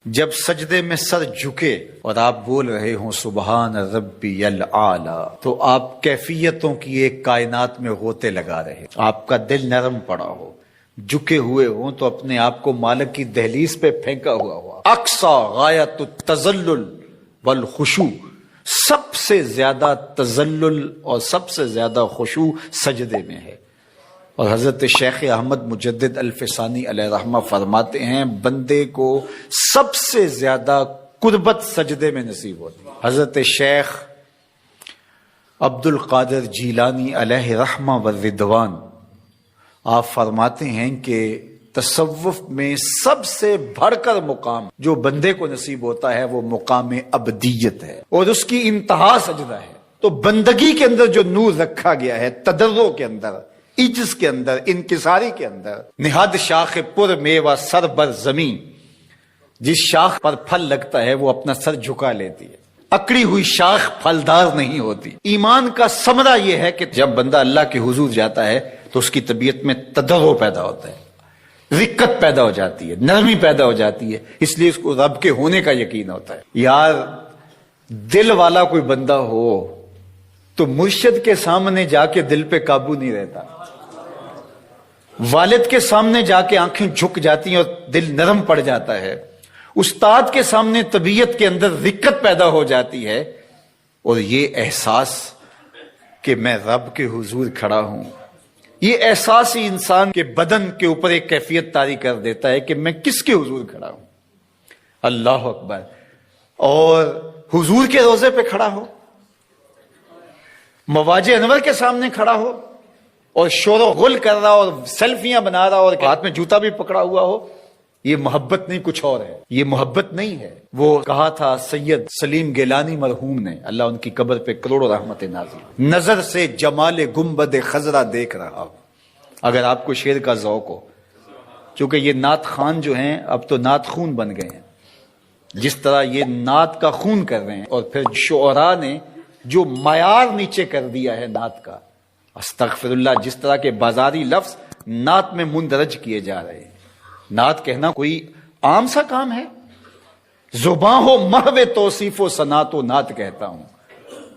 جب سجدے میں سر جھکے اور آپ بول رہے ہوں سبحان ربی العالی، تو آپ کیفیتوں کی ایک کائنات میں غوطے لگا رہے، آپ کا دل نرم پڑا ہو، جھکے ہوئے ہوں تو اپنے آپ کو مالک کی دہلیز پہ پھینکا ہوا اقصی غایت التذلل والخشوع، سب سے زیادہ تذلل اور سب سے زیادہ خشوع سجدے میں ہے۔ اور حضرت شیخ احمد مجدد الفسانی علیہ رحمہ فرماتے ہیں بندے کو سب سے زیادہ قربت سجدے میں نصیب ہوتی ہے۔ حضرت شیخ عبد القادر جیلانی علیہ رحمہ والرضوان آپ فرماتے ہیں کہ تصوف میں سب سے بڑھ کر مقام جو بندے کو نصیب ہوتا ہے وہ مقام عبدیت ہے، اور اس کی انتہا سجدہ ہے۔ تو بندگی کے اندر جو نور رکھا گیا ہے، تضرع کے اندر، عجز کے اندر، انکساری کے اندر، نہاد شاخ پر میوہ سر بر زمین، جس شاخ پر پھل لگتا ہے وہ اپنا سر جھکا لیتی ہے، اکڑی ہوئی شاخ پھلدار نہیں ہوتی۔ ایمان کا ثمرہ یہ ہے کہ جب بندہ اللہ کے حضور جاتا ہے تو اس کی طبیعت میں تضرع پیدا ہوتا ہے، رقت پیدا ہو جاتی ہے، نرمی پیدا ہو جاتی ہے، اس لیے اس کو رب کے ہونے کا یقین ہوتا ہے۔ یار دل والا کوئی بندہ ہو تو مرشد کے سامنے جا کے دل پہ قابو نہیں رہتا، والد کے سامنے جا کے آنکھیں جھک جاتی ہیں اور دل نرم پڑ جاتا ہے، استاد کے سامنے طبیعت کے اندر رقت پیدا ہو جاتی ہے، اور یہ احساس کہ میں رب کے حضور کھڑا ہوں، یہ احساس ہی انسان کے بدن کے اوپر ایک کیفیت طاری کر دیتا ہے کہ میں کس کے حضور کھڑا ہوں۔ اللہ اکبر۔ اور حضور کے روضے پہ کھڑا ہو، مواج انور کے سامنے کھڑا ہو اور شور و غل کر رہا اور سیلفیاں بنا رہا اور ہاتھ میں جوتا بھی پکڑا ہوا ہو، یہ محبت نہیں، کچھ اور ہے، یہ محبت نہیں ہے۔ وہ کہا تھا سید سلیم گیلانی مرحوم نے، اللہ ان کی قبر پہ کروڑوں رحمت نازل، نظر سے جمال گنبد خضرا دیکھ رہا ہو۔ اگر آپ کو شعر کا ذوق ہو، چونکہ یہ نعت خان جو ہیں اب تو نعت خون بن گئے ہیں، جس طرح یہ نعت کا خون کر رہے ہیں، اور پھر شعراء نے جو معیار نیچے کر دیا ہے نعت کا، استغفر اللہ، جس طرح کے بازاری لفظ نعت میں مندرج کیے جا رہے ہیں۔ نعت کہنا کوئی عام سا کام ہے؟ زباں ہو محو توصیف و ثنا تو نعت کہتا ہوں،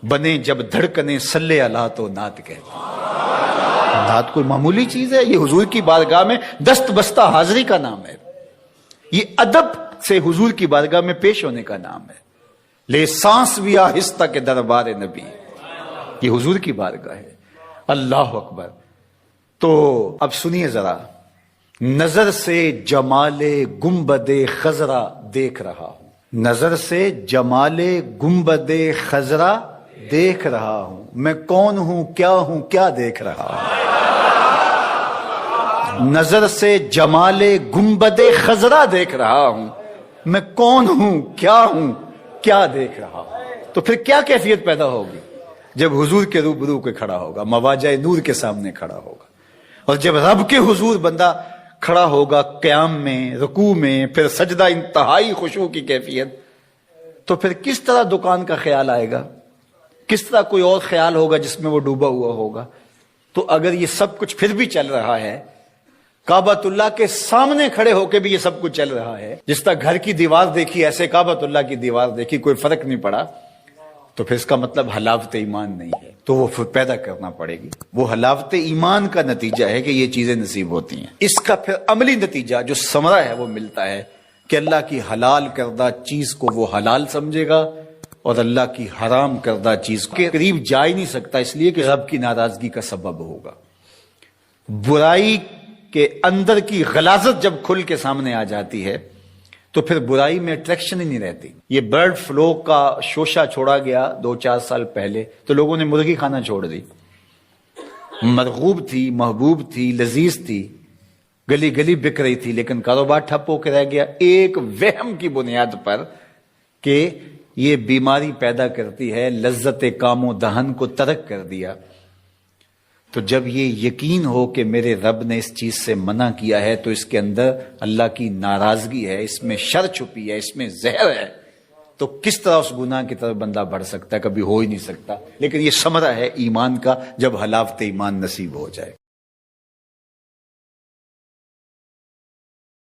بنے جب دھڑکنے صلی اللہ تو نعت کہتا ہوں۔ نعت کوئی معمولی چیز ہے؟ یہ حضور کی بارگاہ میں دست بستہ حاضری کا نام ہے، یہ ادب سے حضور کی بارگاہ میں پیش ہونے کا نام ہے۔ لے سانس بھی آہستہ کے دربار نبی، یہ حضور کی بارگاہ ہے۔ اللہ اکبر۔ تو اب سنیے ذرا، نظر سے جمال گنبد خضرا دیکھ رہا ہوں، نظر سے جمال گنبد خضرا دیکھ رہا ہوں، میں کون ہوں کیا دیکھ رہا ہوں۔ نظر سے جمال گنبد خضرا دیکھ رہا ہوں، میں کون ہوں کیا دیکھ رہا ہوں۔ تو پھر کیا کیفیت پیدا ہوگی جب حضور کے روبرو کے کھڑا ہوگا، مواجہ نور کے سامنے کھڑا ہوگا، اور جب رب کے حضور بندہ کھڑا ہوگا قیام میں، رکوع میں، پھر سجدہ، انتہائی خشوع کی کیفیت، تو پھر کس طرح دکان کا خیال آئے گا، کس طرح کوئی اور خیال ہوگا جس میں وہ ڈوبا ہوا ہوگا۔ تو اگر یہ سب کچھ پھر بھی چل رہا ہے، کعبۃ اللہ کے سامنے کھڑے ہو کے بھی یہ سب کچھ چل رہا ہے، جس طرح گھر کی دیوار دیکھی ایسے کعبۃ اللہ کی دیوار دیکھی، کوئی فرق نہیں پڑا، تو پھر اس کا مطلب حلاوت ایمان نہیں ہے، تو وہ پھر پیدا کرنا پڑے گی۔ وہ حلاوت ایمان کا نتیجہ ہے کہ یہ چیزیں نصیب ہوتی ہیں۔ اس کا پھر عملی نتیجہ جو ثمرہ ہے وہ ملتا ہے کہ اللہ کی حلال کردہ چیز کو وہ حلال سمجھے گا، اور اللہ کی حرام کردہ چیز کے قریب جا ہی نہیں سکتا، اس لیے کہ رب کی ناراضگی کا سبب ہوگا۔ برائی کے اندر کی غلاظت جب کھل کے سامنے آ جاتی ہے تو پھر برائی میں اٹریکشن ہی نہیں رہتی۔ یہ برڈ فلو کا شوشہ چھوڑا گیا 2-4 سال پہلے تو لوگوں نے مرغی کھانا چھوڑ دی، مرغوب تھی، محبوب تھی، لذیذ تھی، گلی گلی بک رہی تھی، لیکن کاروبار ٹھپ ہو کے رہ گیا ایک وہم کی بنیاد پر کہ یہ بیماری پیدا کرتی ہے، لذت کام و دہن کو ترک کر دیا۔ تو جب یہ یقین ہو کہ میرے رب نے اس چیز سے منع کیا ہے تو اس کے اندر اللہ کی ناراضگی ہے، اس میں شر چھپی ہے، اس میں زہر ہے، تو کس طرح اس گناہ کی طرف بندہ بڑھ سکتا ہے؟ کبھی ہو ہی نہیں سکتا۔ لیکن یہ ثمرہ ہے ایمان کا جب حلاوت ایمان نصیب ہو جائے۔